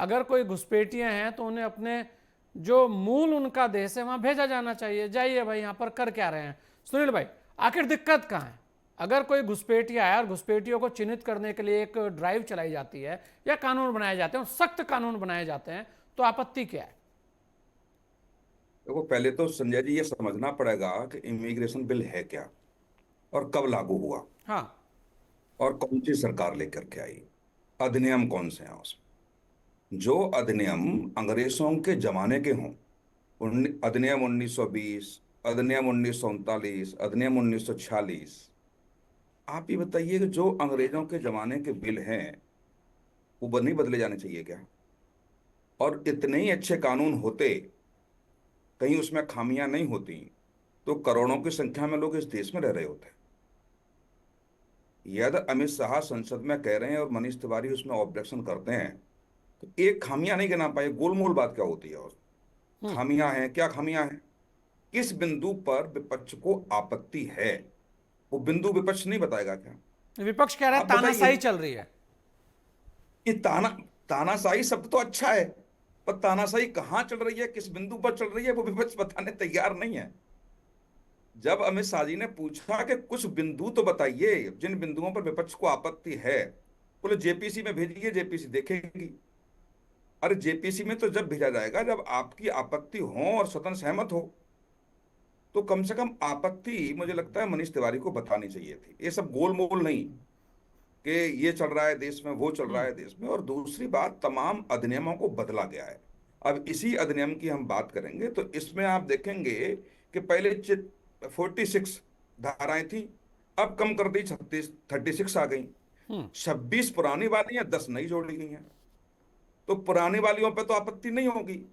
अगर कोई घुसपैठिए हैं तो उन्हें अपने जो मूल उनका देश है वहां भेजा जाना चाहिए। जाइए भाई, यहां पर कर क्या रहे हैं। सुनील भाई, आखिर दिक्कत कहाँ है? अगर कोई घुसपैठिया है और घुसपैठियों को चिन्हित करने के लिए एक ड्राइव चलाई जाती है या कानून बनाए जाते हैं, सख्त कानून बनाए जाते हैं, तो आपत्ति क्या है? देखो, पहले तो संजय जी ये समझना पड़ेगा कि इमिग्रेशन बिल है क्या और कब लागू हुआ हाँ। और कौन सी सरकार लेकर के आई, अधिनियम कौन से हैं उसमें। जो अधिनियम अंग्रेजों के जमाने के हों, अधिनियम 1920, अधिनियम 1939, अधिनियम 1946, आप ये बताइए कि जो अंग्रेजों के जमाने के बिल हैं वो नहीं बदले जाने चाहिए क्या? और इतने ही अच्छे कानून होते, कहीं उसमें खामियां नहीं होती, तो करोड़ों की संख्या में लोग इस देश में रह रहे होते। यदि अमित शाह संसद में कह रहे हैं और मनीष तिवारी उसमें ऑब्जेक्शन करते हैं, तो एक खामियां नहीं गिना पाए, गोलमोल बात क्या होती है? और खामियां हैं, क्या खामियां हैं? किस बिंदु पर विपक्ष को आपत्ति है, वो बिंदु विपक्ष नहीं बताएगा क्या? विपक्ष कह रहा है आप तानाशाही बताइए। चल रही है। ये तानाशाही शब्द तो अच्छा है, पर तानाशाही कहाँ चल रही है, किस बिंदु पर चल रही है, वो विपक्ष बताने तैयार नहीं है। जब अमित शाह जी ने पूछा कि कुछ बिंदु तो बताइए जिन बिंदुओं पर विपक्ष को आपत्ति है, बोले जेपीसी में भेजिए, जेपीसी देखेगी। अरे जेपीसी में तो जब भेजा जाएगा जब आपकी आपत्ति हो और सदन सहमत हो। तो कम से कम आपत्ति मुझे लगता है मनीष तिवारी को बतानी चाहिए थी, ये सब गोल मोल नहीं कि ये चल रहा है देश में, वो चल रहा है देश में। और दूसरी बात, तमाम अधिनियमों को बदला गया है। अब इसी अधिनियम की हम बात करेंगे तो इसमें आप देखेंगे कि पहले 46 धाराएं थी, अब कम कर दी, 36 आ गई। 26 पुरानी वाली हैं, 10 नई जोड़ी गई हैं। तो पुरानी वालियों पे तो आपत्ति नहीं होगी।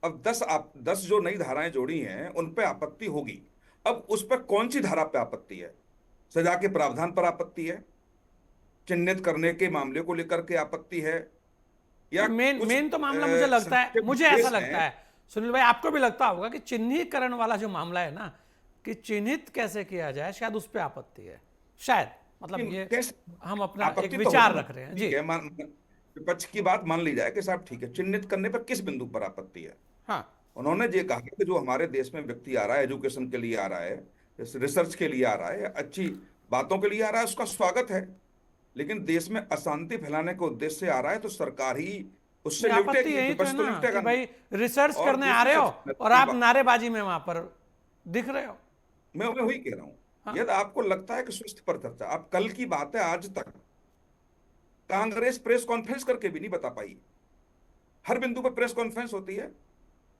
अब 10 जो नई धाराएं जोड़ी हैं उन पे आपत्ति होगी। अब उस पर कौन सी धारा पे आपत्ति है? सजा के प्रावधान पर आपत्ति है, चिन्हित करने के मामले को लेकर के आपत्ति है, या मेन कुछ मेन तो मामला मुझे लगता है, संक्षिप्त मुझे ऐसा केस लगता हैं। है सुनील भाई, आपको भी लगता होगा कि चिन्हीकरण वाला जो मामला है ना, कि चिन्हित कैसे किया जाए, शायद उस पर आपत्ति है। शायद, मतलब ये कैसे? हम अपना एक आपत्ति तो होगी विचार ना। रख रहे हैं जी। ठीक है, विपक्ष की बात मान ली जाए कि साहब ठीक है, चिन्हित करने पर किस बिंदु पर आपत्ति है? हाँ। उन्होंने ये कहा कि जो हमारे देश में व्यक्ति आ रहा है, एजुकेशन के लिए आ रहा है, रिसर्च के लिए आ रहा है, अच्छी बातों के लिए आ रहा है, उसका स्वागत है। लेकिन देश में अशांति फैलाने के उद्देश्य से आ रहा है तो सरकार ही उससे नहीं, आपत्ति निपटेगी, यही तो है विपक्ष तो ना कि निपटेगा नहीं। भाई रिसर्च और करने आ दूसरी रहे हो सबसे और महत्वपूर्ण आप बात, नारेबाजी में वहां पर दिख रहे हो। मैं वही कह रहा हूं, हाँ। यदि आपको लगता है कि स्वस्थ पर चर्चा, आप कल की बात है, आज तक कांग्रेस प्रेस कॉन्फ्रेंस करके भी नहीं बता पाई। हर बिंदु पर प्रेस कॉन्फ्रेंस होती है।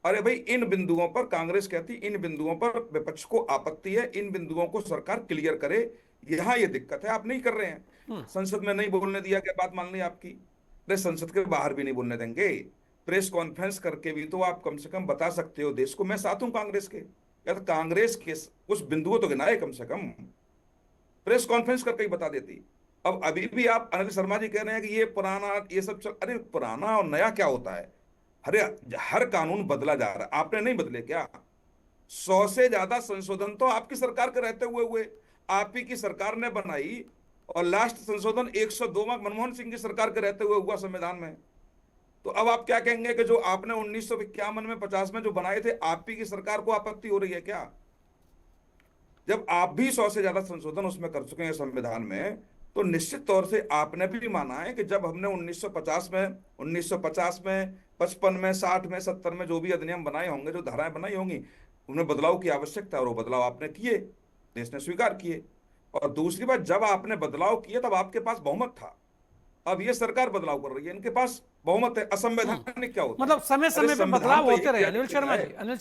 अरे भाई, इन बिंदुओं पर कांग्रेस कहती, इन बिंदुओं पर विपक्ष को आपत्ति है, इन बिंदुओं को सरकार क्लियर करे, यहां ये दिक्कत है, आप नहीं कर रहे हैं। संसद में नहीं बोलने दिया गया, बात मान ली आपकी। अरे संसद के बाहर भी नहीं बोलने देंगे, प्रेस कॉन्फ्रेंस करके भी तो आप कम से कम बता सकते हो देश को। मैं साथ हूं कांग्रेस के, या तो कांग्रेस के कुछ बिंदुओं तो गिनाए, कम से कम प्रेस कॉन्फ्रेंस करके ही बता देती। अब अभी भी आप अनिल शर्मा जी कह रहे हैं कि ये पुराना, ये सब चल, अरे पुराना और नया क्या होता है? अरे हर कानून बदला जा रहा है, आपने नहीं बदले क्या? 100 से ज्यादा संशोधन तो आपकी सरकार के रहते हुए हुए, आप ही की सरकार ने बनाई। और लास्ट संशोधन 102 मनमोहन सिंह की सरकार के रहते हुए हुआ संविधान में। तो अब आप क्या कहेंगे कि जो आपने 1951 में 50 में जो बनाए थे, आप ही की सरकार को आपत्ति हो रही है क्या? जब आप भी 100 से ज्यादा संशोधन उसमें कर चुके हैं संविधान में, तो निश्चित तौर से आपने भी माना है कि जब हमने 1950 में 55 में 60 में 70 में जो भी अधिनियम बनाए होंगे, जो धाराएं बनाई होंगी, उन्हें बदलाव की आवश्यकता है, और वो बदलाव आपने किए, देश ने स्वीकार किए। और दूसरी बात, जब आपने बदलाव किए तब आपके पास बहुमत था। अब ये सरकार बदलाव कर रही है, इनके पास बहुमत है। असंवैधानिक क्या होता है? मतलब समय अरे समय पे संविधान बदलाव तो होते यही रहे। अनिल कहता शर्मा है। जी, अनिल